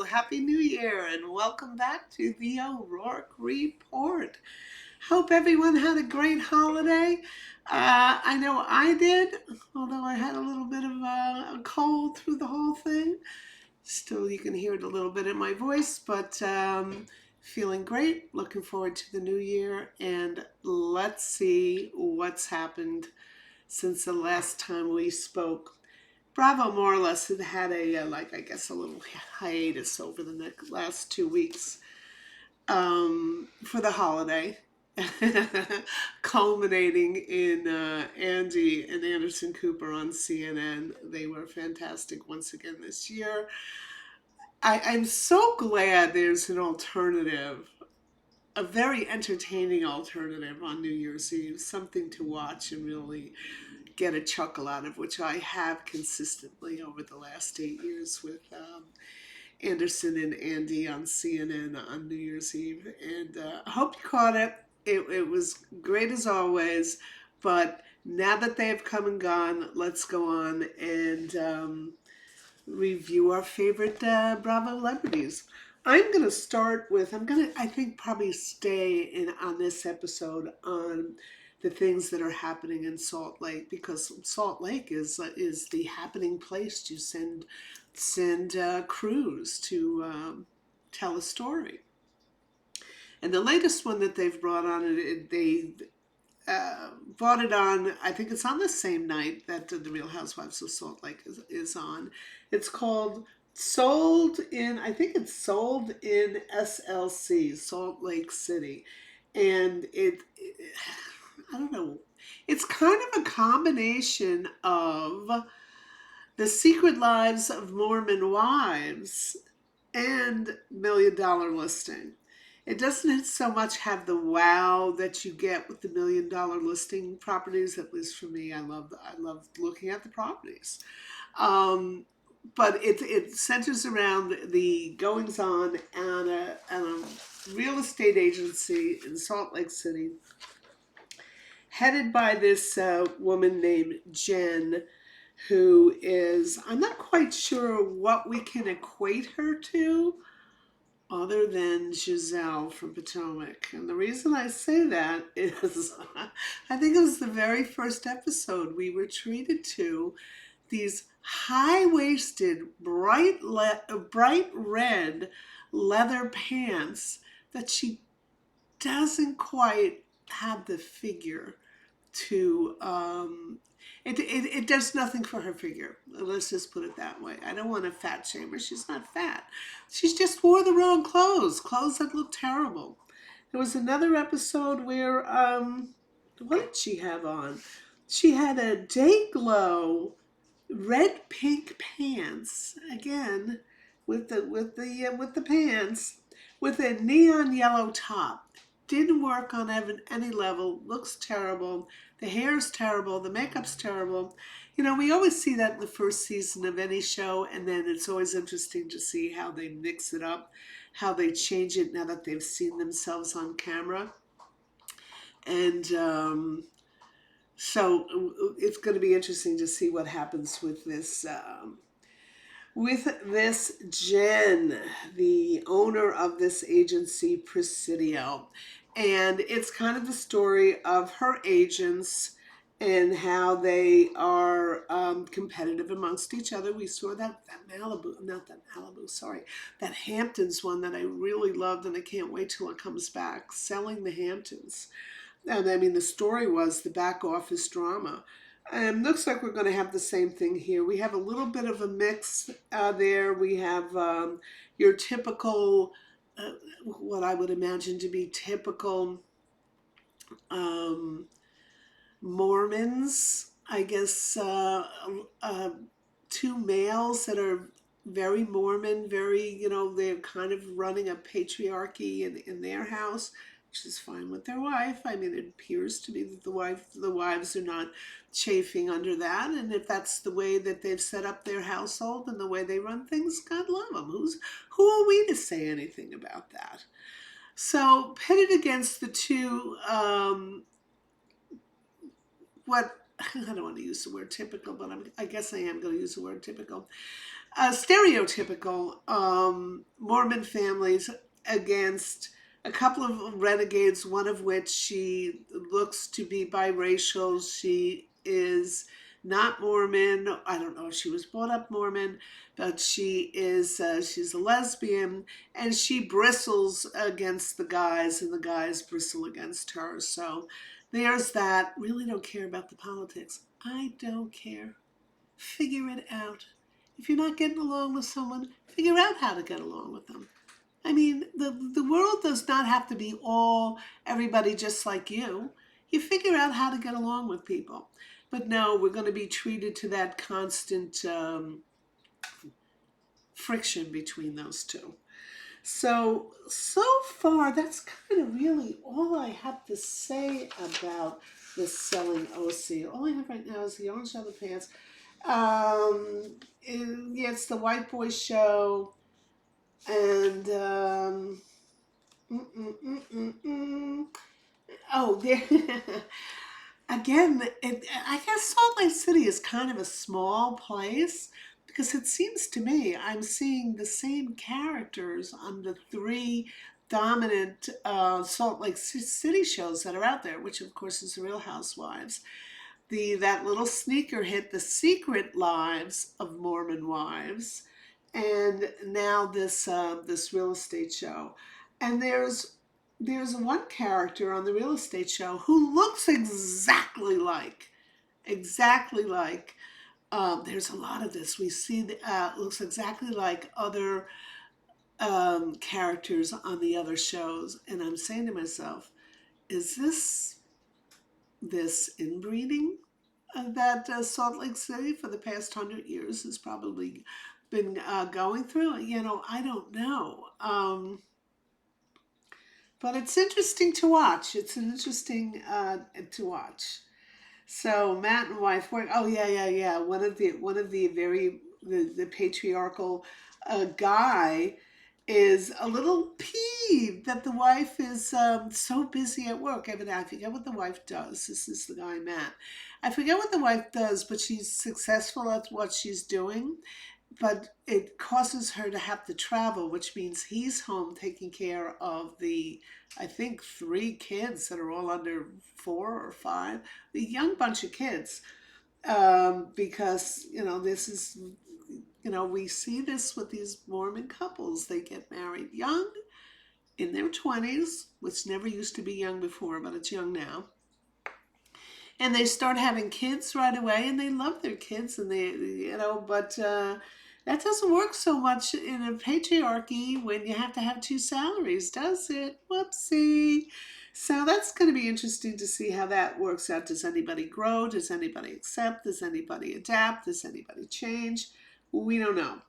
Happy New Year and welcome back to the O'Rourke Report. Hope everyone had a great holiday. I know I did, although I had a little bit of a cold through the whole thing. Still, you can hear it a little bit in my voice, but feeling great. Looking forward to the new year, and let's see what's happened since the last time we spoke. Bravo more or less had a I guess a little hiatus over the last 2 weeks for the holiday, culminating in Andy and Anderson Cooper on CNN. They were fantastic once again this year. I'm so glad there's an alternative, a very entertaining alternative on New Year's Eve, something to watch and really get a chuckle out of, which I have consistently over the last 8 years with Anderson and Andy on CNN on New Year's Eve. And I hope you caught it. It was great as always. But now that they have come and gone, let's go on and review our favorite Bravo celebrities. I'm going to start with, I think, probably stay in on this episode on the things that are happening in Salt Lake, because Salt Lake is the happening place to send crews to tell a story. And the latest one that they've brought on, they brought it on, I think it's on the same night that the Real Housewives of Salt Lake is on. It's called I think it's Sold in SLC, Salt Lake City. And I don't know, it's kind of a combination of The Secret Lives of Mormon Wives and $1 Million Listing. It doesn't so much have the wow that you get with the $1 Million Listing properties. At least for me, I love looking at the properties. But it centers around the goings on at a real estate agency in Salt Lake City, headed by this woman named Jen, who is, I'm not quite sure what we can equate her to other than Giselle from Potomac. And the reason I say that is I think it was the very first episode we were treated to these high-waisted, bright red leather pants that she doesn't quite have the figure to it does nothing for her figure. Let's just put it that way. I don't want to fat shame her. She's not fat. She just wore the wrong clothes that looked terrible. There was another episode where what did she have on? She had a day glow red pink pants again with the pants with a neon yellow top. Didn't work on any level. Looks terrible. The hair's terrible. The makeup's terrible. You know, we always see that in the first season of any show, and then it's always interesting to see how they mix it up, how they change it now that they've seen themselves on camera. And so it's going to be interesting to see what happens with this Jen, the owner of this agency, Presidio. And it's kind of the story of her agents and how they are competitive amongst each other. We saw that that Hamptons one that I really loved, and I can't wait till it comes back, Selling the Hamptons. And I mean, the story was the back office drama. And looks like we're going to have the same thing here. We have a little bit of a mix there. We have your typical, what I would imagine to be typical Mormons, I guess, two males that are very Mormon, very, they're kind of running a patriarchy in their house, which is fine with their wife. I mean, it appears to be that the wives are not chafing under that, and if that's the way that they've set up their household and the way they run things, God love them. Who are we to say anything about that? So pitted against the two, what I don't want to use the word typical, but I guess I am going to use the word typical. stereotypical Mormon families against a couple of renegades, one of which she looks to be biracial. She is not Mormon. I don't know if she was brought up Mormon, but she's a lesbian, and she bristles against the guys, and the guys bristle against her. So there's that. Really don't care about the politics. I don't care. Figure it out. If you're not getting along with someone, figure out how to get along with them. I mean, the world does not have to be all everybody just like you. You figure out how to get along with people. But no, we're going to be treated to that constant friction between those two. So far, that's kind of really all I have to say about the selling OC. All I have right now is the orange leather pants. Yeah, it's the white boy show, and mm, mm, mm, mm, mm. Oh, there again. I guess Salt Lake City is kind of a small place because it seems to me I'm seeing the same characters on the three dominant Salt Lake City shows that are out there, which of course is the Real Housewives, the that little sneaker hit, The Secret Lives of Mormon Wives, and now this real estate show. And there's one character on the real estate show who looks exactly like. There's a lot of this. We see looks exactly like other characters on the other shows, and I'm saying to myself, is this inbreeding that Salt Lake City for the past 100 years has probably been going through? I don't know. But it's interesting to watch. It's an interesting to watch. So Matt and wife work. Oh yeah, yeah, yeah. One of the very the patriarchal guy is a little peeved that the wife is so busy at work. I forget what the wife does. This is the guy Matt. I forget what the wife does, but she's successful at what she's doing, but it causes her to have to travel, which means he's home taking care of the, I think, three kids that are all under 4 or 5, a young bunch of kids. Because, this is, we see this with these Mormon couples. They get married young, in their 20s, which never used to be young before, but it's young now, and they start having kids right away, and they love their kids, and but that doesn't work so much in a patriarchy when you have to have two salaries, does it? Whoopsie. So that's going to be interesting to see how that works out. Does anybody grow? Does anybody accept? Does anybody adapt? Does anybody change? We don't know.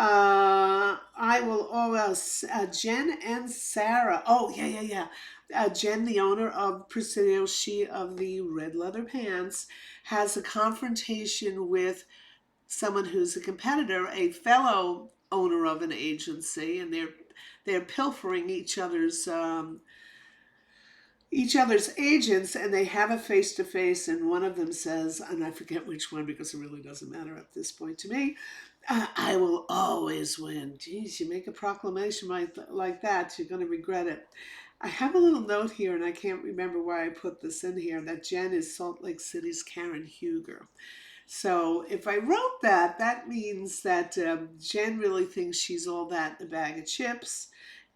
I will always, Jen and Sarah. Oh, yeah, yeah, yeah. Jen, the owner of Presidio, she of the red leather pants, has a confrontation with someone who's a competitor, a fellow owner of an agency, and they're pilfering each other's agents, and they have a face to face, and one of them says, and I forget which one because it really doesn't matter at this point to me, I will always win. Geez, you make a proclamation like that, you're going to regret it. I have a little note here, and I can't remember why I put this in here, that Jen is Salt Lake City's Karen Huger. So if I wrote that, that means that Jen really thinks she's all that in a bag of chips,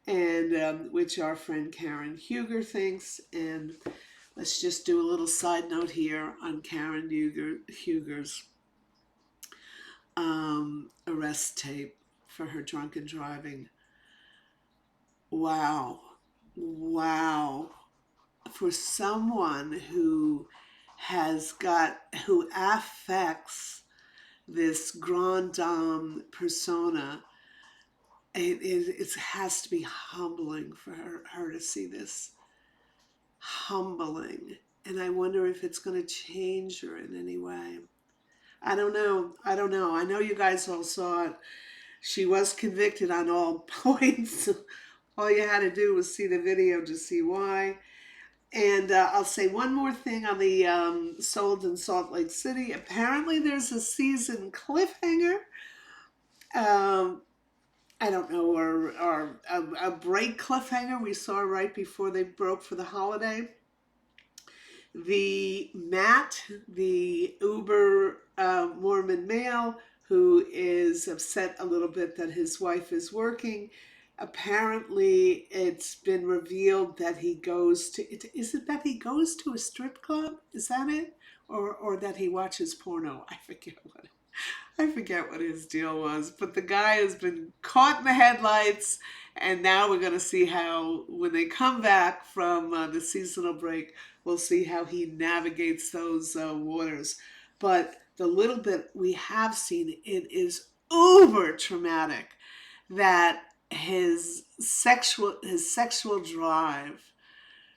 and which our friend Karen Huger thinks. And let's just do a little side note here on Karen Huger's arrest tape for her drunken driving. Wow. Wow. For someone who who affects this grand dame persona, it has to be humbling for her to see this. Humbling. And I wonder if it's going to change her in any way. I don't know. I don't know. I know you guys all saw it. She was convicted on all points. All you had to do was see the video to see why. And I'll say one more thing on the sold in Salt Lake City. Apparently there's a season cliffhanger Um, I don't know, or a break cliffhanger we saw right before they broke for the holiday. The Matt, the Uber Mormon male, who is upset a little bit that his wife is working. Apparently, it's been revealed that he goes to. Is it that he goes to a strip club? Is that it, or that he watches porno? I forget what his deal was, but the guy has been caught in the headlights, and now we're going to see how, when they come back from the seasonal break, we'll see how he navigates those waters. But the little bit we have seen, it is uber traumatic that his sexual drive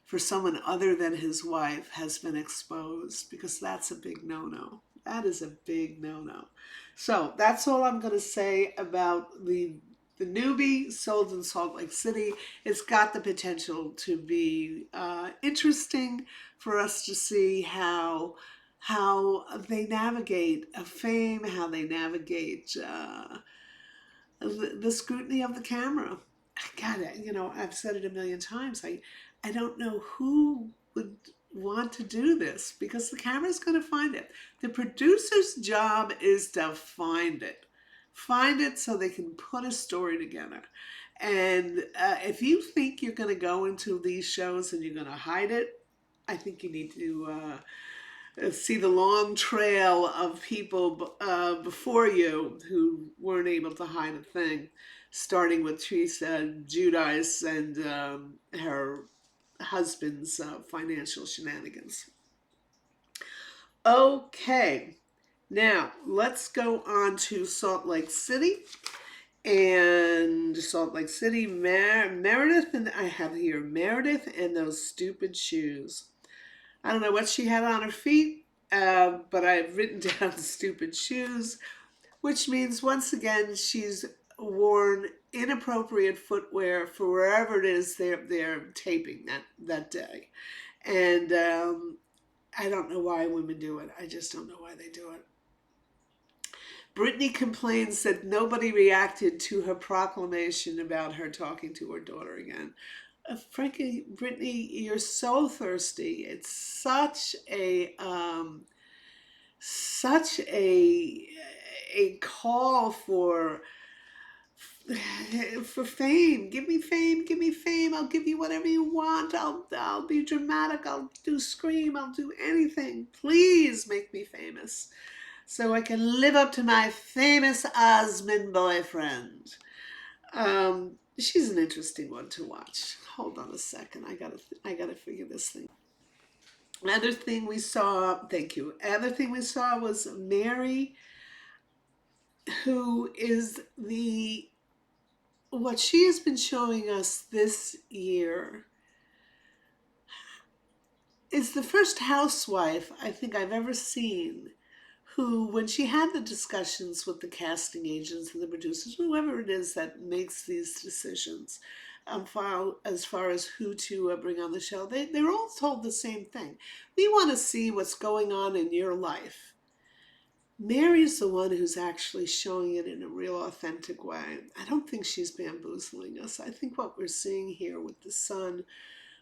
for someone other than his wife has been exposed, because that's a big no-no. That is a big no-no. So that's all I'm going to say about the newbie sold in Salt Lake City. It's got the potential to be interesting for us to see how they navigate fame, how they navigate the scrutiny of the camera. God, I've said it a million times. I don't know who would want to do this, because the camera's going to find it. The producer's job is to find it. Find it so they can put a story together. And if you think you're going to go into these shows and you're going to hide it, I think you need to see the long trail of people before you who weren't able to hide a thing, starting with Teresa Giudice and her husband's financial shenanigans. Okay, now let's go on to Salt Lake City. And Salt Lake City, Meredith, and I have here Meredith and those stupid shoes. I don't know what she had on her feet, but I've written down stupid shoes, which means once again she's worn inappropriate footwear for wherever it is they're taping that day. And I don't know why women do it. I just don't know why they do it. Britney complains that nobody reacted to her proclamation about her talking to her daughter again. Frankly, Britney, you're so thirsty. It's such a call for fame. Give me fame, give me fame. I'll give you whatever you want. I'll be dramatic. I'll do scream. I'll do anything. Please make me famous so I can live up to my famous Osmond boyfriend. She's an interesting one to watch. Hold on a second. I gotta figure this thing. Other thing we saw, thank you. Other thing we saw was Mary, who is what she has been showing us this year is the first housewife I think I've ever seen who, when she had the discussions with the casting agents and the producers, whoever it is that makes these decisions, as far as who to bring on the show, they're all told the same thing. We want to see what's going on in your life. Mary's the one who's actually showing it in a real authentic way. I don't think she's bamboozling us. I think what we're seeing here with the son,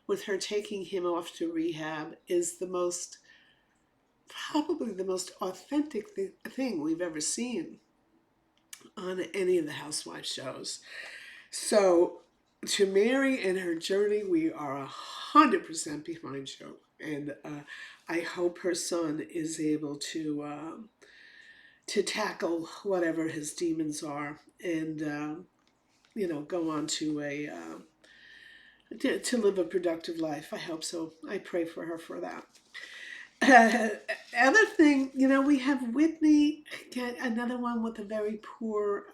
with her taking him off to rehab, is probably the most authentic thing we've ever seen on any of the housewife shows. So to Mary and her journey, we are 100% behind you. And I hope her son is able to tackle whatever his demons are, and go on to live a productive life. I hope so. I pray for her for that. Other thing, we have Whitney, another one with a very poor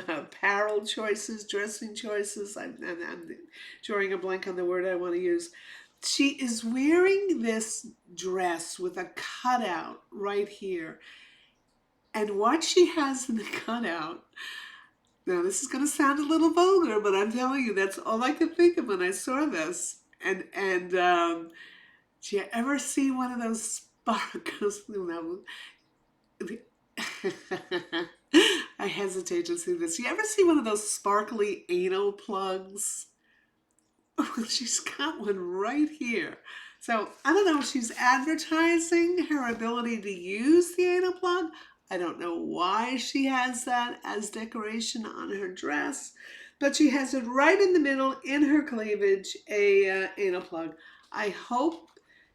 apparel choices, dressing choices. I'm drawing a blank on the word I want to use. She is wearing this dress with a cutout right here. And what she has in the cutout, now this is going to sound a little vulgar, but I'm telling you, that's all I could think of when I saw this. And do you ever see one of those sparkles. No, I hesitate to see this. You ever see one of those sparkly anal plugs? She's got one right here. So I don't know if she's advertising her ability to use the anal plug. I don't know why she has that as decoration on her dress, but she has it right in the middle in her cleavage, a anal plug. I hope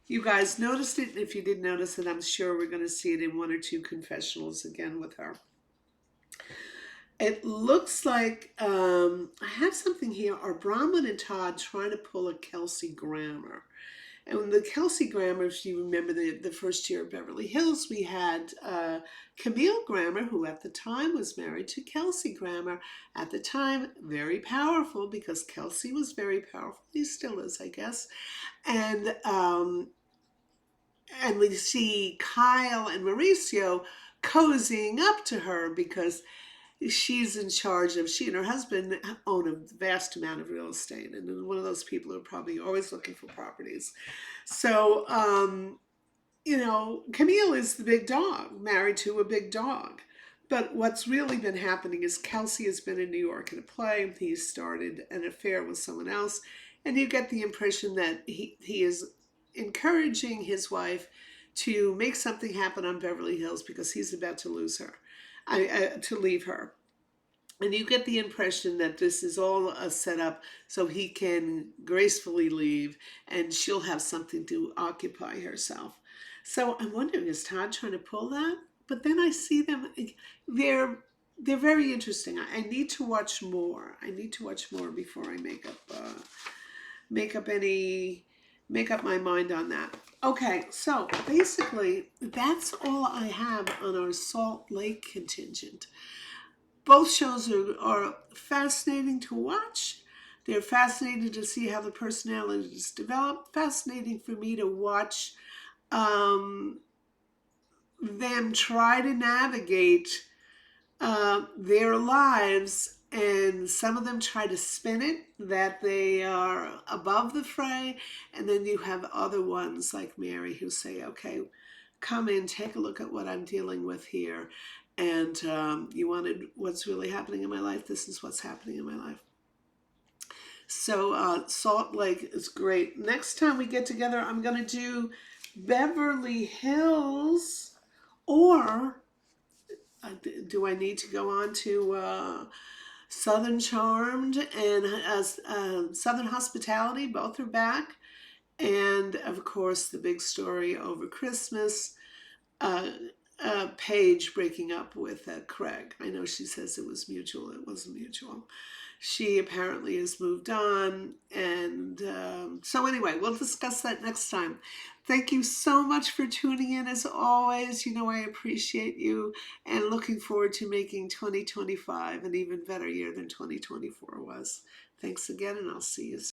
you guys noticed it. And if you did notice it, I'm sure we're going to see it in one or two confessionals again with her. It looks like I have something here. Are Bronwyn and Todd trying to pull a Kelsey grammar? And when the Kelsey grammar, if you remember the first year of Beverly Hills, we had Camile Grammer, who at the time was married to Kelsey Grammer. At the time, very powerful because Kelsey was very powerful. He still is, I guess. And we see Kyle and Mauricio cozying up to her because she's in charge of, she and her husband own a vast amount of real estate, and one of those people who are probably always looking for properties. So, Camille is the big dog, married to a big dog. But what's really been happening is Kelsey has been in New York in a play. He started an affair with someone else, and you get the impression that he is encouraging his wife to make something happen on Beverly Hills because he's about to lose her. To leave her. And you get the impression that this is all a setup so he can gracefully leave and she'll have something to occupy herself. So I'm wondering, is Todd trying to pull that? But then I see them, they're very interesting. I need to watch more. I need to watch more before I make up my mind on that. Okay, so basically that's all I have on our Salt Lake contingent. Both shows are fascinating to watch. They're fascinating to see how the personalities develop. Fascinating for me to watch them try to navigate their lives, and some of them try to spin it that they are above the fray, and then you have other ones like Mary who say, okay, come in, take a look at what I'm dealing with here, and you wanted what's really happening in my life, this is what's happening in my life. So Salt Lake is great. Next time we get together, I'm going to do Beverly Hills, or do I need to go on to Southern Charmed and Southern Hospitality? Both are back. And of course, the big story over Christmas, Paige breaking up with Craig. I know she says it was mutual. It wasn't mutual. She apparently has moved on. And so anyway, we'll discuss that next time. Thank you so much for tuning in as always. You know I appreciate you, and looking forward to making 2025 an even better year than 2024 was. Thanks again, and I'll see you soon.